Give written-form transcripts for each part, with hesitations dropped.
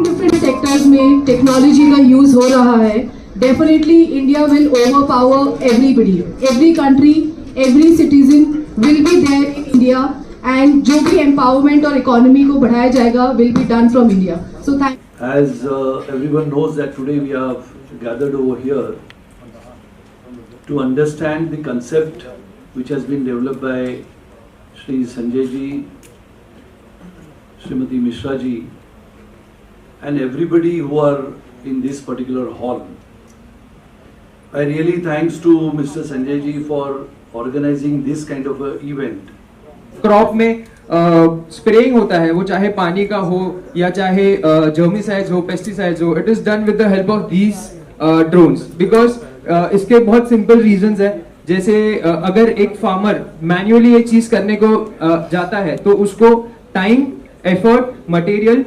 Different sectors में technology का use हो रहा है, definitely India will over power everybody, every country, every citizen will be there in India, and जो भी एम्पावरमेंट और इकोनॉमी को बढ़ाया जाएगा will be done from India. So thank. As everyone knows that today we have gathered over here to understand the concept which has been developed by Shri Sanjay ji, Srimati Mishra ji, and everybody who are in this particular hall. I really thanks to Mr. Sanjay ji for organizing this kind of a event. Crop में spraying होता है, वो चाहे पानी का हो या चाहे जर्मिसाइड्स हो, पेस्टिसाइड्स हो, it is done with the help of these drones. Because इसके बहुत सिंपल रीजंस है. जैसे अगर एक फार्मर मैन्युअली ये चीज करने को जाता है तो उसको टाइम, एफर्ट, मटेरियल,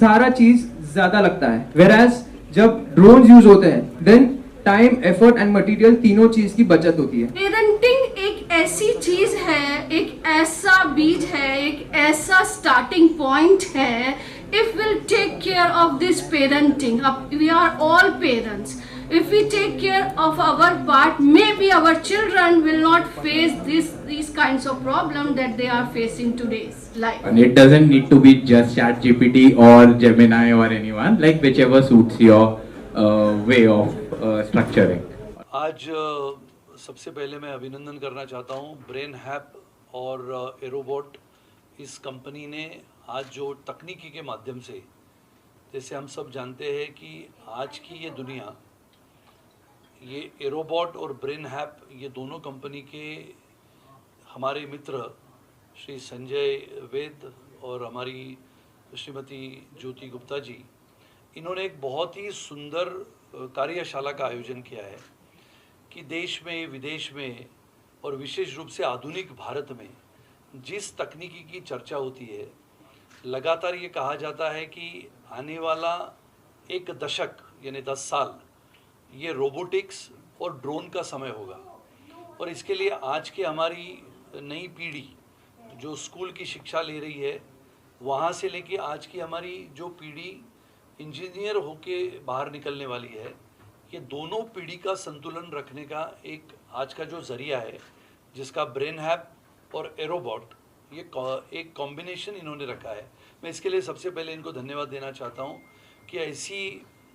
सारा चीज ज्यादा लगता है. वेराज जब ड्रोन्स यूज होते हैं then time, effort and material तीनों चीज की बचत होती है. पेरेंटिंग एक ऐसी चीज है, एक ऐसा बीज है, एक ऐसा स्टार्टिंग पॉइंट है. If will take care of this parenting, we are all parents. If we take care of our part, maybe our children will not face these kinds of problems that they are facing today's life. And it doesn't need to be just ChatGPT or Gemini or anyone, like whichever suits your way of structuring. आज सबसे पहले मैं अभिनंदन करना चाहता हूँ brain हैप और एरोबॉट. इस कंपनी ने आज जो तकनीकी के माध्यम से, जैसे हम सब जानते हैं कि आज की ये दुनिया, ये एरोबॉट और ब्रेन हैप, ये दोनों कंपनी के हमारे मित्र श्री संजय वेद और हमारी श्रीमती ज्योति गुप्ता जी, इन्होंने एक बहुत ही सुंदर कार्यशाला का आयोजन किया है कि देश में, विदेश में और विशेष रूप से आधुनिक भारत में जिस तकनीकी की चर्चा होती है, लगातार ये कहा जाता है कि आने वाला एक दशक यानी 10 साल ये रोबोटिक्स और ड्रोन का समय होगा. और इसके लिए आज की हमारी नई पीढ़ी जो स्कूल की शिक्षा ले रही है, वहाँ से लेके आज की हमारी जो पीढ़ी इंजीनियर होके बाहर निकलने वाली है, ये दोनों पीढ़ी का संतुलन रखने का एक आज का जो ज़रिया है, जिसका ब्रेन हैप और एरोबॉट, ये एक कॉम्बिनेशन इन्होंने रखा है. मैं इसके लिए सबसे पहले इनको धन्यवाद देना चाहता हूँ कि ऐसी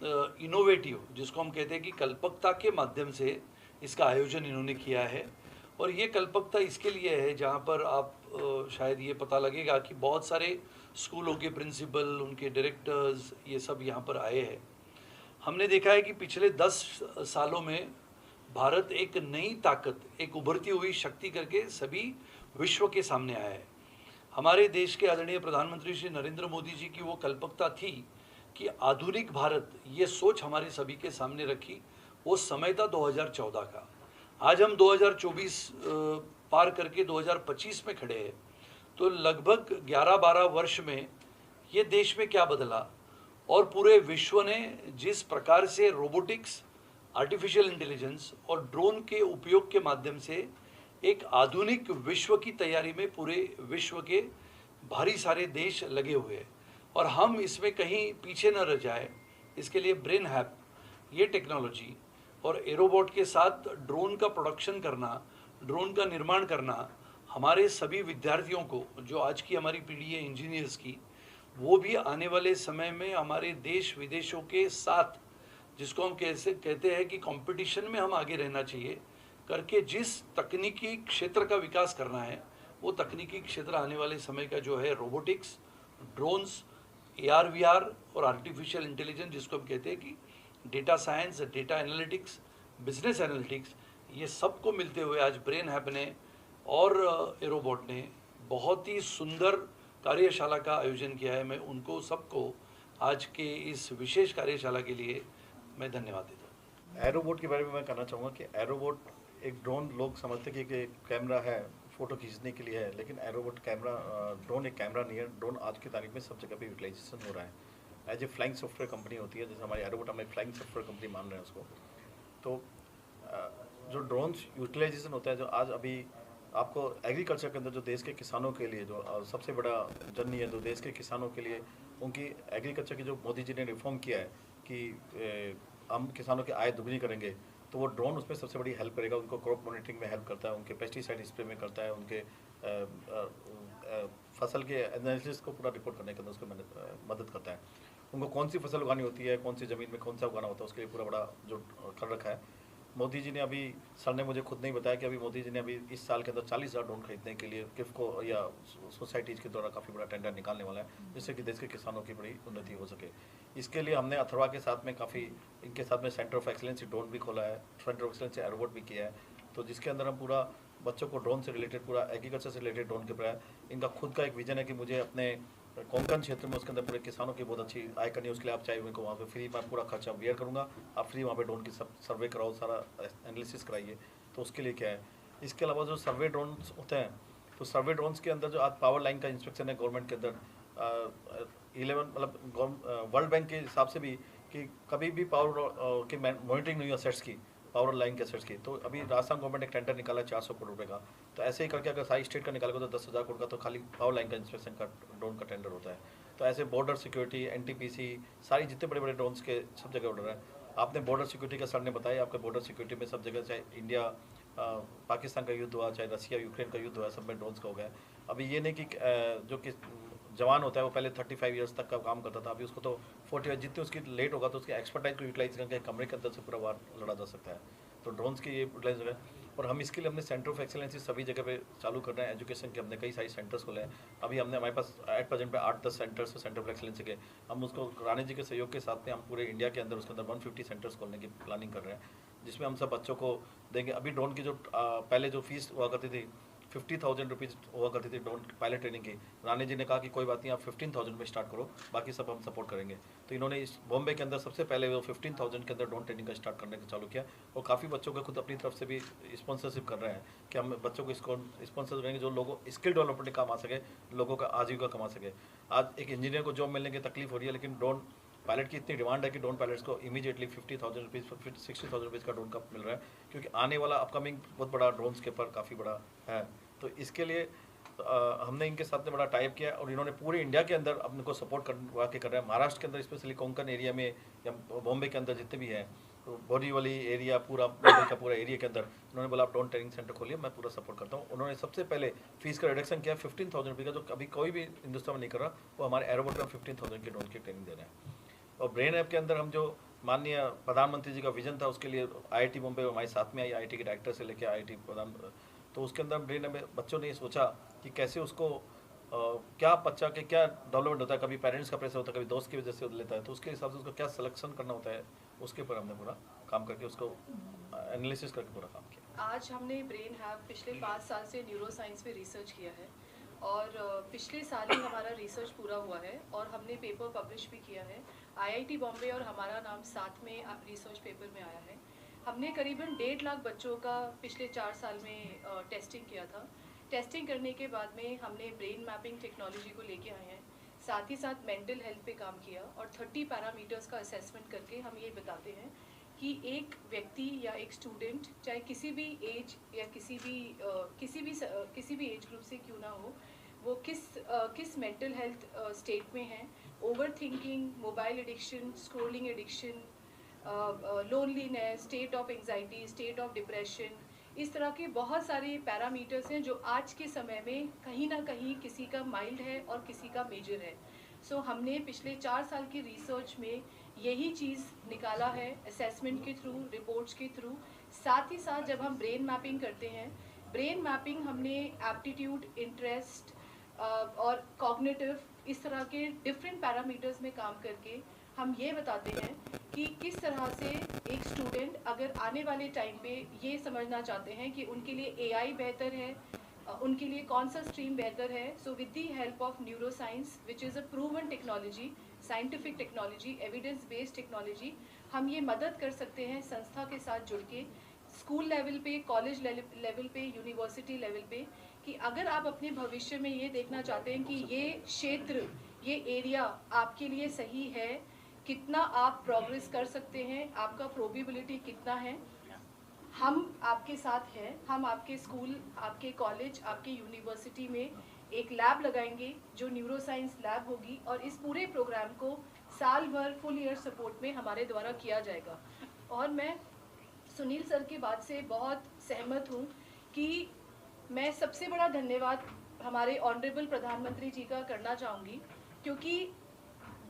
इनोवेटिव, जिसको हम कहते हैं कि कल्पकता के माध्यम से इसका आयोजन इन्होंने किया है. और ये कल्पकता इसके लिए है जहाँ पर आप शायद ये पता लगेगा कि बहुत सारे स्कूलों के प्रिंसिपल, उनके डायरेक्टर्स, ये सब यहाँ पर आए हैं. हमने देखा है कि पिछले 10 सालों में भारत एक नई ताकत, एक उभरती हुई शक्ति करके सभी विश्व के सामने आया है. हमारे देश के आदरणीय प्रधानमंत्री श्री नरेंद्र मोदी जी की वो कल्पकता थी कि आधुनिक भारत, ये सोच हमारे सभी के सामने रखी. वो समय था 2014 का. आज हम 2024 पार करके 2025 में खड़े हैं. तो लगभग 11-12 वर्ष में ये देश में क्या बदला और पूरे विश्व ने जिस प्रकार से रोबोटिक्स, आर्टिफिशियल इंटेलिजेंस और ड्रोन के उपयोग के माध्यम से एक आधुनिक विश्व की तैयारी में पूरे विश्व के भारी सारे देश लगे हुए हैं. और हम इसमें कहीं पीछे न रह जाए, इसके लिए ब्रेन हैप, ये टेक्नोलॉजी और एरोबॉट के साथ ड्रोन का प्रोडक्शन करना, ड्रोन का निर्माण करना, हमारे सभी विद्यार्थियों को, जो आज की हमारी पीढ़ी है इंजीनियर्स की, वो भी आने वाले समय में हमारे देश विदेशों के साथ, जिसको हम कैसे कहते हैं कि कंपटीशन में हम आगे रहना चाहिए करके, जिस तकनीकी क्षेत्र का विकास करना है, वो तकनीकी क्षेत्र आने वाले समय का जो है रोबोटिक्स, ड्रोन्स, AR VR और आर्टिफिशियल इंटेलिजेंस, जिसको हम कहते हैं कि data science, data analytics, business analytics, ये सबको मिलते हुए आज ब्रेन हैप ने और एरोबॉट ने बहुत ही सुंदर कार्यशाला का आयोजन किया है. मैं उनको सबको आज के इस विशेष कार्यशाला के लिए मैं धन्यवाद देता हूँ. एरोबॉट के बारे में मैं कहना चाहूँगा कि एरोबॉट एक ड्रोन, लोग समझते हैं कि एक कैमरा है, फ़ोटो खींचने के लिए है, लेकिन एरोबॉट कैमरा, ड्रोन एक कैमरा नहीं है. ड्रोन आज की तारीख में सब जगह पे यूटिलाइजेशन हो रहा है. As a flying software company होती है, जैसे हमारी एरोबॉट, हम एक फ्लाइंग सॉफ्टवेयर कंपनी मान रहे हैं उसको. तो जो ड्रोन्स यूटिलाइजेशन होता है, जो आज अभी आपको एग्रीकल्चर के अंदर जो देश के किसानों के लिए जो सबसे बड़ा जर्नी है, जो देश के किसानों के लिए उनकी एग्रीकल्चर की जो मोदी जी ने रिफॉर्म किया है कि हम किसानों की आय दुगनी करेंगे, तो वो ड्रोन उसमें सबसे बड़ी हेल्प करेगा। उनको क्रॉप मॉनिटरिंग में हेल्प करता है, उनके पेस्टिसाइड स्प्रे में करता है, उनके फसल के एनालिसिस को पूरा रिपोर्ट करने के अंदर उसको मदद करता है। उनको कौन सी फसल उगानी होती है, कौन सी ज़मीन में कौन सा उगाना होता है, उसके लिए पूरा बड़ा जो कर रखा है। मोदी जी ने अभी, सर ने मुझे खुद नहीं बताया कि अभी मोदी जी ने अभी इस साल के अंदर 40,000 ड्रोन खरीदने के लिए किफ को या सोसाइटीज़ के द्वारा काफ़ी बड़ा टेंडर निकालने वाला है, जिससे कि देश के किसानों की बड़ी उन्नति हो सके। इसके लिए हमने अथर्वा के साथ में काफ़ी, इनके साथ में सेंटर ऑफ एक्सीलेंस ड्रोन भी खोला है, सेंटर ऑफ एक्सीलेंस एयरबोट भी किया है, तो जिसके अंदर हम पूरा बच्चों को ड्रोन से रिलेटेड, पूरा एग्रीकल्चर से रिलेटेड ड्रोन के प्राय इनका खुद का एक विजन है कि मुझे अपने कोंकण क्षेत्र में उसके अंदर पूरे किसानों की बहुत अच्छी आय करनी है। उसके लिए आप चाहे उनको वहाँ पे फ्री में पूरा खर्चा बेयर करूँगा, आप फ्री वहाँ पे ड्रोन की सब सर्वे कराओ, सारा एनालिसिस कराइए, तो उसके लिए क्या है। इसके अलावा जो सर्वे ड्रोन्स होते हैं, तो सर्वे ड्रोन्स के अंदर जो आज पावर लाइन का इंस्पेक्शन है गवर्नमेंट के अंदर 11 मतलब वर्ल्ड बैंक के हिसाब से भी कि कभी भी पावर की मॉनिटरिंग नहीं हुई सेट्स की, पावर लाइन के सेट्स की, तो अभी राजस्थान गवर्नमेंट एक टेंडर निकाला है 400 करोड़ रुपये का। तो ऐसे ही करके अगर सारी स्टेट का निकालेगा तो 10,000 करोड़ का तो खाली पावर लाइन का इंस्पेक्शन का ड्रोन का टेंडर होता है। तो ऐसे बॉर्डर सिक्योरिटी, NTPC, सारी जितने बड़े बड़े ड्रोन्स के सब जगह ऑर्डर है। आपने बॉर्डर सिक्योरिटी का सर ने बताया, आपके बॉर्डर सिक्योरिटी में सब जगह, चाहे इंडिया पाकिस्तान का युद्ध हुआ, चाहे रसिया यूक्रेन का युद्ध हुआ, सब में ड्रोन्स का हो गया। अभी ये नहीं कि जो कि जवान होता है वो पहले 35 ईयर्स तक का काम करता था, अभी उसको तो 40 ईयर जितनी उसकी लेट होगा तो उसकी एक्सपर्टाइज को यूटिलाइज करके कमरे के अंदर से पूरा वार लड़ा जा सकता है। तो ड्रोन्स की ये यूटिलाइज है। और हम इसके लिए हमने सेंटर ऑफ एक्सीलेंस सभी जगह पे चालू कर रहे हैं। एजुकेशन के हमने कई सारे सेंटर्स खोले हैं। अभी हमने हमारे पास एट प्रेजेंट पे 8-10 सेंटर्स सेंटर ऑफ एक्सीलेंस के, हम उसको रानी जी के सहयोग के साथ में हम पूरे इंडिया के अंदर उसके अंदर 150 सेंटर्स खोलने की प्लानिंग कर रहे हैं, जिसमें हम सब बच्चों को देंगे। अभी ड्रोन की जो पहले जो फीस हुआ करती थी 50,000 रुपीज़ हुआ करती थी ड्रोन पायलट ट्रेनिंग की, रानी जी ने कहा कि कोई बात नहीं, आप 15,000 में स्टार्ट करो, बाकी सब हम सपोर्ट करेंगे। तो इन्होंने इस बॉम्बे के अंदर सबसे पहले वो 15,000 के अंदर ड्रोन ट्रेनिंग का स्टार्ट करने का चालू किया, और काफ़ी बच्चों को खुद अपनी तरफ से भी स्पॉन्सरशिप कर रहे हैं कि हम बच्चों को स्पॉन्सर करेंगे जो लोगों स्किल डेवलपमेंट काम आ सके, लोगों का आजीविका कमा सके। आज एक इंजीनियर को जॉब मिलने की तकलीफ हो रही है, लेकिन ड्रोन पायलट की इतनी डिमांड है कि ड्रोन पायलट्स को इमीडिएटली 50,000 रुपीज़ 60,000 रुपीज़ का ड्रोन का मिल रहा है, क्योंकि आने वाला अपकमिंग बहुत बड़ा ड्रोन्स के ऊपर काफ़ी बड़ा है। तो इसके लिए हमने इनके साथ में बड़ा टाइप किया, और इन्होंने पूरे इंडिया के अंदर अपने को सपोर्ट करवा के कर रहे हैं। महाराष्ट्र के अंदर स्पेशली कोंकण एरिया में या बॉम्बे के अंदर जितने भी हैं, तो बोरीवली एरिया, पूरा मुंबई का पूरा एरिया के अंदर उन्होंने बोला आप ड्रोन ट्रेनिंग सेंटर खोलिए, मैं पूरा सपोर्ट करता हूँ। उन्होंने सबसे पहले फीस का रिडक्शन किया 15,000 रुपये का, जो कभी कोई भी हिंदुस्तान में नहीं कर रहा, वो हमारे एरोबोट में 15,000 की ड्रोन की ट्रेनिंग दे रहे हैं। और ब्रेन ऐप के अंदर हम जो माननीय प्रधानमंत्री जी का विजन था, उसके लिए IIT बॉम्बे हमारे साथ में आई, IIT के डायरेक्टर से लेकर IIT प्रधान, तो उसके अंदर ब्रेन में बच्चों ने ये सोचा कि कैसे उसको क्या बच्चा के क्या डेवलपमेंट होता है, कभी पेरेंट्स का प्रेशर होता है, कभी दोस्त की वजह से लेता है, तो उसके हिसाब से उसको क्या सिलेक्शन करना होता है, उसके ऊपर हमने पूरा काम करके उसको एनालिसिस करके पूरा काम किया। आज हमने ब्रेन हैब पिछले 5 साल से न्यूरो साइंस पे रिसर्च किया है, और पिछले साल ही हमारा रिसर्च पूरा हुआ है और हमने पेपर पब्लिश भी किया है। IIT बॉम्बे और हमारा नाम साथ में रिसर्च पेपर में आया है। हमने करीबन 1.5 लाख बच्चों का पिछले 4 साल में टेस्टिंग किया था। टेस्टिंग करने के बाद में हमने ब्रेन मैपिंग टेक्नोलॉजी को लेके आए हैं, साथ ही साथ मेंटल हेल्थ पे काम किया, और 30 पैरामीटर्स का असेसमेंट करके हम ये बताते हैं कि एक व्यक्ति या एक स्टूडेंट, चाहे किसी भी एज या किसी भी एज ग्रुप से क्यों ना हो, वो किस मेंटल हेल्थ स्टेट में है। Over thinking, mobile addiction, scrolling addiction, loneliness, state of anxiety, state of depression, इस तरह के बहुत सारे पैरामीटर्स हैं जो आज के समय में कहीं ना कहीं किसी का माइल्ड है और किसी का मेजर है। सो हमने पिछले 4 साल की रिसर्च में यही चीज़ निकाला है, असेसमेंट के थ्रू, रिपोर्ट्स के थ्रू। साथ ही साथ जब हम ब्रेन मैपिंग करते हैं, ब्रेन मैपिंग हमने एप्टीट्यूड, इंटरेस्ट और कॉग्निटिव, इस तरह के डिफरेंट पैरामीटर्स में काम करके हम ये बताते हैं कि किस तरह से एक स्टूडेंट अगर आने वाले टाइम पे ये समझना चाहते हैं कि उनके लिए AI बेहतर है, उनके लिए कौन सा स्ट्रीम बेहतर है। So with the help of neuro science which is a proven technology, scientific technology, evidence based technology, हम ये मदद कर सकते हैं संस्था के साथ जुड़ के, स्कूल लेवल पे, कॉलेज लेवल पे, यूनिवर्सिटी लेवल पे, कि अगर आप अपने भविष्य में ये देखना चाहते हैं कि ये क्षेत्र, ये एरिया आपके लिए सही है, कितना आप प्रोग्रेस कर सकते हैं, आपका प्रोबेबिलिटी कितना है, हम आपके साथ हैं। हम आपके स्कूल, आपके कॉलेज, आपके यूनिवर्सिटी में एक लैब लगाएंगे जो न्यूरो साइंस लैब होगी, और इस पूरे प्रोग्राम को साल भर फुल ईयर सपोर्ट में हमारे द्वारा किया जाएगा। और मैं सुनील सर की बात से बहुत सहमत हूँ कि मैं सबसे बड़ा धन्यवाद हमारे ऑनरेबल प्रधानमंत्री जी का करना चाहूँगी, क्योंकि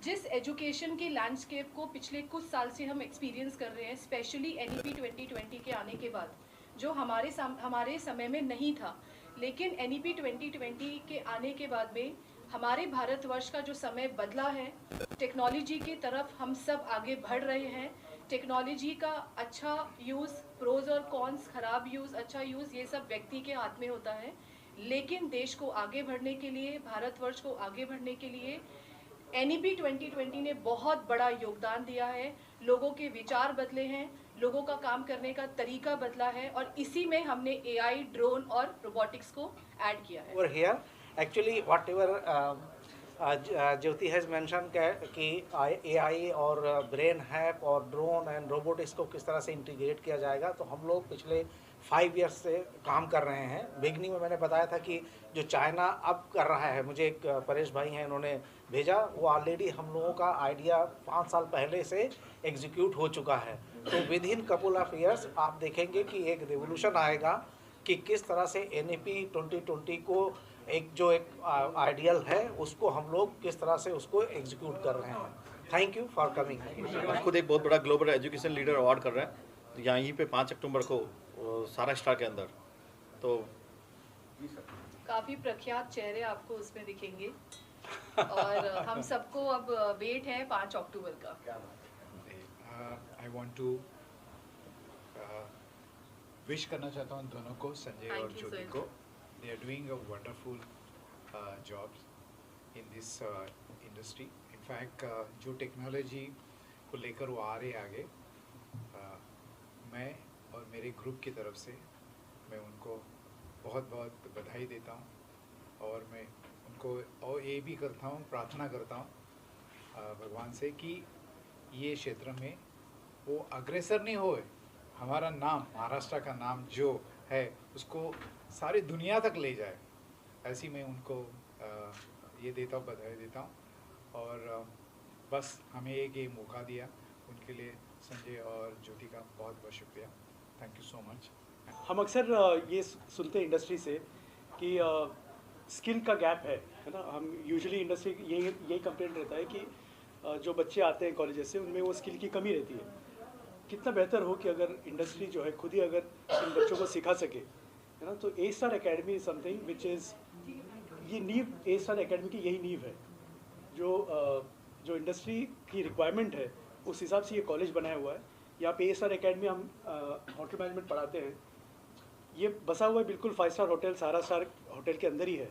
जिस एजुकेशन के लैंडस्केप को पिछले कुछ साल से हम एक्सपीरियंस कर रहे हैं, स्पेशली NEP 2020 के आने के बाद, जो हमारे समय में नहीं था, लेकिन NEP 2020 के आने के बाद में हमारे भारतवर्ष का जो समय बदला है, टेक्नोलॉजी की तरफ हम सब आगे बढ़ रहे हैं। टेक्नोलॉजी का अच्छा यूज़, प्रोज और कॉन्स, खराब यूज़, अच्छा यूज़, ये सब व्यक्ति के हाथ में होता है। लेकिन देश को आगे बढ़ने के लिए, भारतवर्ष को आगे बढ़ने के लिए NEP 2020 ने बहुत बड़ा योगदान दिया है। लोगों के विचार बदले हैं, लोगों का काम करने का तरीका बदला है, और इसी में हमने AI, ड्रोन और रोबोटिक्स को ऐड किया है। Over here, actually, whatever Jyoti has mentioned कि AI और ब्रेन हैप और ड्रोन एंड रोबोटिक्स को किस तरह से इंटीग्रेट किया जाएगा, तो हम लोग पिछले 5 ईयर्स से काम कर रहे हैं। बिगनिंग में मैंने बताया था कि जो चाइना अब कर रहा है, मुझे एक परेश भाई हैं, उन्होंने भेजा, वो ऑलरेडी हम लोगों का आइडिया 5 साल पहले से एग्जीक्यूट हो चुका है। तो with in couple of years आप देखेंगे कि एक रिवोल्यूशन आएगा कि किस तरह से NEP 2020 को एक आइडियल है, उसको हम लोग किस तरह से उसको एग्जीक्यूट कर रहे हैं। Thank you for coming. हम खुद एक बहुत बड़ा ग्लोबल एजुकेशन लीडर अवार्ड कर रहे हैं, तो यहीं पे 5 अक्टूबर को सारा स्टार के अंदर, तो काफ़ी प्रख्यात चेहरे आपको उसमें दिखेंगे, और हम सबको अब वेट है 5 अक्टूबर का। I want to विश करना चाहता हूँ दोनों को, संजय Thank और you, ज्योति sir. को। They are doing a wonderful jobs in this industry. In fact, जो टेक्नोलॉजी को लेकर वो आ रहे आगे, मैं और मेरे ग्रुप की तरफ से मैं उनको बहुत बहुत बधाई देता हूँ, और मैं उनको और ये भी करता हूँ, प्रार्थना करता हूँ भगवान से कि ये क्षेत्र में वो अग्रसर नहीं होए, हमारा नाम, महाराष्ट्र का नाम जो है उसको सारी दुनिया तक ले जाए। ऐसी मैं उनको ये देता हूँ, बधाई देता हूँ, और बस हमें एक ये मौका दिया, उनके लिए संजय और ज्योति का बहुत बहुत शुक्रिया। Thank you so much. हम अक्सर ये सुनते हैं इंडस्ट्री से कि स्किल का गैप है ना। हम यूजुअली इंडस्ट्री यही कंप्लेंट रहता है कि जो बच्चे आते हैं कॉलेजेस से, उनमें वो स्किल की कमी रहती है। कितना बेहतर हो कि अगर इंडस्ट्री जो है खुद ही अगर इन बच्चों को सिखा सके, है ना। तो A-Star Academy is something which is, ये नींव, A-Star Academy की यही नींव है। जो इंडस्ट्री की रिक्वायरमेंट है उस हिसाब से ये कॉलेज बनाया हुआ है। यहाँ पे A-Star Academy हम होटल मैनेजमेंट पढ़ाते हैं। ये बसा हुआ है बिल्कुल 5 स्टार होटल, सारा स्टार होटल के अंदर ही है।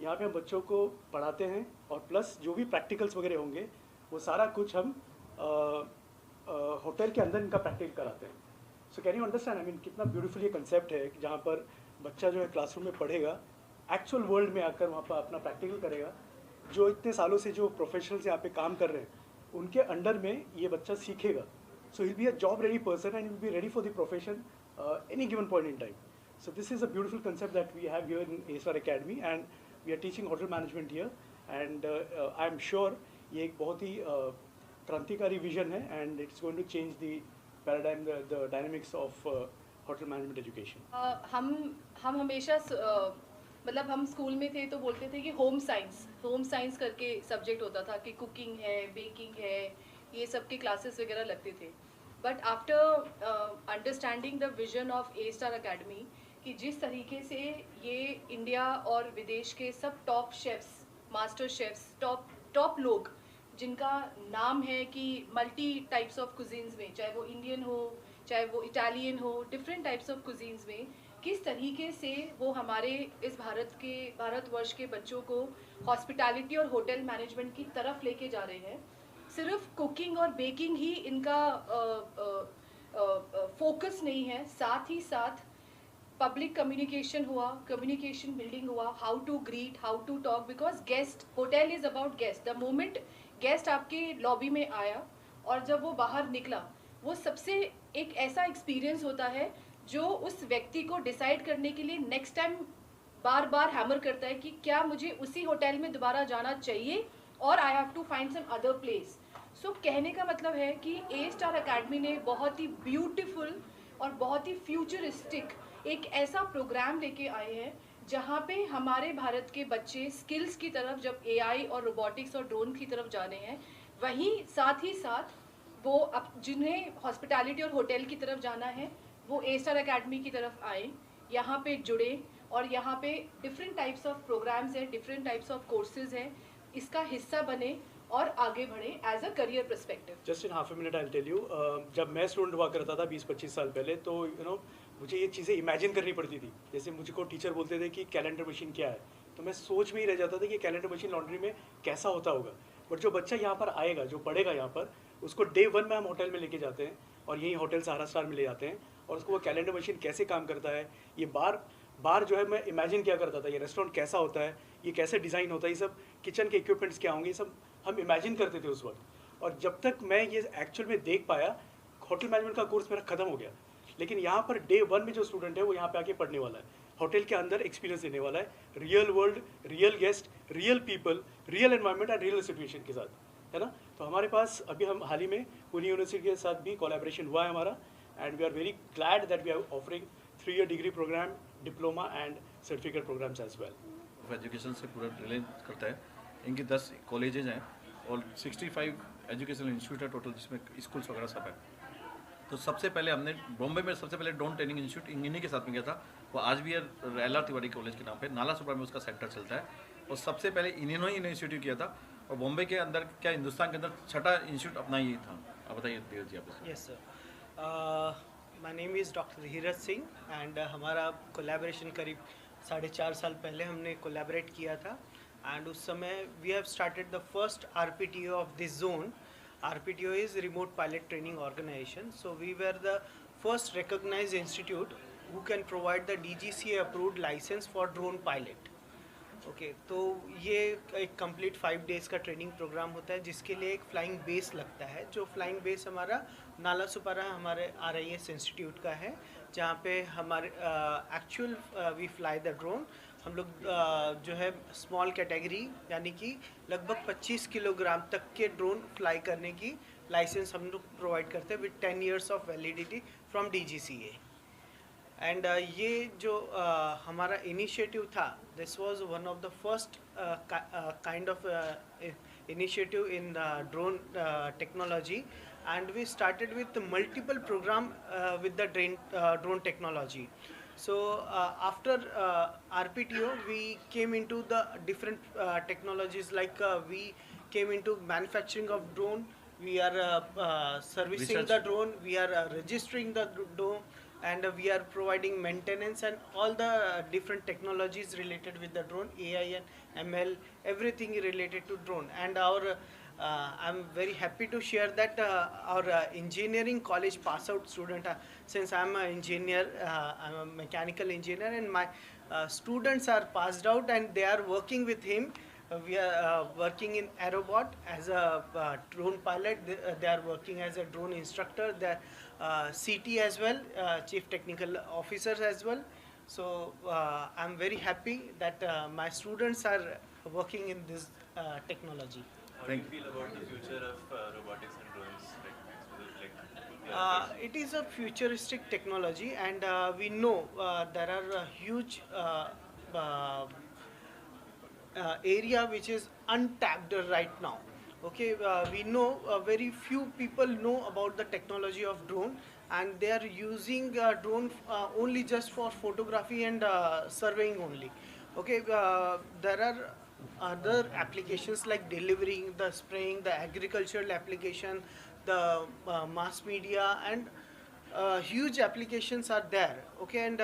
यहाँ पे हम बच्चों को पढ़ाते हैं, और प्लस जो भी प्रैक्टिकल्स वगैरह होंगे वो सारा कुछ हम होटल के अंदर इनका प्रैक्टिकल कराते हैं। So can you understand, I mean कितना ब्यूटीफुल ये कंसेप्ट है, जहाँ पर बच्चा जो है क्लासरूम में पढ़ेगा, एक्चुअल वर्ल्ड में आकर वहाँ पर अपना प्रैक्टिकल करेगा। जो इतने सालों से जो प्रोफेशनल्स यहाँ पे काम कर रहे हैं उनके अंडर में ये बच्चा सीखेगा। So will be a job ready person and will be ready for the profession any given point in time. So this is a beautiful concept that we have here in A-Star Academy, and we are teaching hotel management here, and I am sure ये एक बहुत ही क्रांतिकारी vision है, and it's going to change the paradigm, the dynamics of hotel management education. हम हमेशा मतलब हम school में थे तो बोलते थे कि होम साइंस करके सब्जेक्ट होता था, कि कुकिंग है, बेकिंग है, ये सब के क्लासेस वगैरह लगते थे। But after understanding the vision of A-Star Academy, कि जिस तरीके से ये इंडिया और विदेश के सब top chefs, master chefs, top लोग जिनका नाम है कि मल्टी टाइप्स ऑफ कुजीन्स में, चाहे वो इंडियन हो, चाहे वो इटालियन हो, डिफरेंट टाइप्स ऑफ कुजीन्स में किस तरीके से वो हमारे इस भारतवर्ष के बच्चों को हॉस्पिटैलिटी और होटल मैनेजमेंट की तरफ लेके जा रहे हैं। सिर्फ कुकिंग और बेकिंग ही इनका फोकस नहीं है, साथ ही साथ पब्लिक कम्युनिकेशन हुआ, कम्युनिकेशन बिल्डिंग हुआ, how to greet, how to talk, because guest, hotel is about guest. The moment guest आपके लॉबी में आया और जब वो बाहर निकला, वो सबसे एक ऐसा एक्सपीरियंस होता है जो उस व्यक्ति को डिसाइड करने के लिए नेक्स्ट टाइम बार बार हैमर करता है कि क्या मुझे उसी होटल में दोबारा जाना चाहिए और I have to find some other place. So कहने का मतलब है कि ए स्टार अकेडमी ने बहुत ही ब्यूटीफुल और बहुत ही फ्यूचरिस्टिक एक ऐसा प्रोग्राम लेके आए हैं जहाँ पे हमारे भारत के बच्चे स्किल्स की तरफ, जब एआई और रोबोटिक्स और ड्रोन की तरफ जाने हैं, वहीं साथ ही साथ वो अब जिन्हें हॉस्पिटैलिटी और होटल की तरफ जाना है वो ए स्टार अकेडमी की तरफ आए, यहाँ पे जुड़े और यहाँ पे डिफरेंट टाइप्स ऑफ प्रोग्राम्स हैं, डिफरेंट टाइप्स ऑफ कोर्सेज हैं, इसका हिस्सा बने और आगे बढ़े as a career perspective. Just in half a minute I tell you, जब मैं स्टूडेंट हुआ करता था 20-25 साल पहले, तो मुझे ये चीज़ें इमेजिन करनी पड़ती थी। जैसे मुझको टीचर बोलते थे कि कैलेंडर मशीन क्या है, तो मैं सोच में ही रह जाता था कि कैलेंडर मशीन लॉन्ड्री में कैसा होता होगा। बट जो बच्चा यहाँ पर आएगा, जो पढ़ेगा यहाँ पर, उसको डे 1 में हम होटल में लेके जाते हैं और यहीं होटल सहारा स्टार में ले जाते हैं और उसको वो कैलेंडर मशीन कैसे काम करता है, ये बार जो है मैं इमेजिन क्या करता था, ये रेस्टोरेंट कैसा होता है, ये कैसे डिज़ाइन होता है, ये सब किचन के इक्विपमेंट्स क्या होंगे, ये सब हम इमेजिन करते थे उस वक्त। और जब तक मैं ये एक्चुअल में देख पाया, होटल मैनेजमेंट का कोर्स मेरा ख़त्म हो गया। लेकिन यहाँ पर डे 1 में जो स्टूडेंट है वो यहाँ पे आके पढ़ने वाला है, होटल के अंदर एक्सपीरियंस देने वाला है, real world, real guest, real people, real environment and real situation के साथ, है ना। तो हमारे पास अभी हम हाल ही में पुणे यूनिवर्सिटी के साथ भी कोलैबोरेशन हुआ है हमारा, and we are very glad that we are offering 3-year degree program, diploma and certificate programs as well. Education से पूरा रिलेट करता है। इनकी 10 कॉलेजेज हैं और 65 एजुकेशनल इंस्टीट्यूट है टोटल, जिसमें स्कूल्स वगैरह सब है। तो सबसे पहले हमने बॉम्बे में सबसे पहले ड्रोन ट्रेनिंग इंस्टीट्यूट इन्हीं के साथ में किया था, वो आज भी है एल आर तिवारी कॉलेज के नाम पे, नाला सुपरा में उसका सेंटर चलता है। और सबसे पहले इन्होंने ही इंस्टीट्यूट किया था, और बॉम्बे के अंदर क्या हिंदुस्तान के अंदर छठा इंस्टीट्यूट अपना ही था। आप बताइए धीरज जी आप। Yes sir, my name is doctor Dheeraj Singh and हमारा कोलैबोरेशन करीब 4.5 साल पहले हमने कोलैबोरेट किया था। एंड उस समय we have started the first RPTO of this zone. RPTO is Remote Pilot Training Organization. So we were the first recognized institute who can provide the DGCA approved license for drone pilot. Okay, तो ये एक complete 5 days का training programme होता है, जिसके लिए एक flying base लगता है। जो फ्लाइंग बेस हमारा नाला सुपारा हमारे RIS इंस्टीट्यूट का है, जहाँ पे हमारे actual we fly the drone. हम लोग जो है स्मॉल कैटेगरी यानी कि लगभग 25 किलोग्राम तक के ड्रोन फ्लाई करने की लाइसेंस हम लोग प्रोवाइड करते हैं with 10 years of validity from DGCA। And ये जो हमारा इनिशिएटिव था, this was one of the first kind of initiative in drone technology, and we started with multiple program with the drone technology. So after RPTO we came into the different technologies, like we came into manufacturing of drone, we are servicing Research. the drone, we are registering the drone, and we are providing maintenance and all the different technologies related with the drone, AI and ML, everything related to drone. And our I'm very happy to share that our engineering college pass out student, since I'm an engineer, I'm a mechanical engineer, and my students are passed out and they are working with him. We are working in Aerobot as a drone pilot. They are working as a drone instructor. They are CT as well, chief technical officers as well. So I'm very happy that my students are working in this technology. How do you feel about the future of robotics and drones? It is a futuristic technology, and we know there are a huge area which is untapped right now. Okay, we know very few people know about the technology of drone, and they are using drone only just for photography and surveying only. Okay, there are other applications like delivering, the spraying, the agricultural application, the mass media, and huge applications are there. Okay, and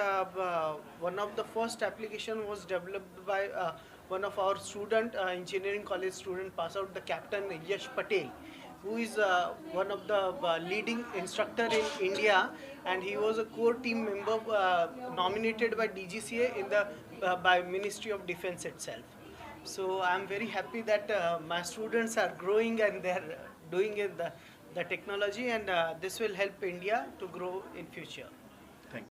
one of the first application was developed by one of our student, engineering college student pass out, the Captain Yash Patel, who is one of the leading instructor in India, and he was a core team member nominated by DGCA in the by Ministry of Defense itself. So I'm very happy that my students are growing and they're doing the technology, and this will help India to grow in future.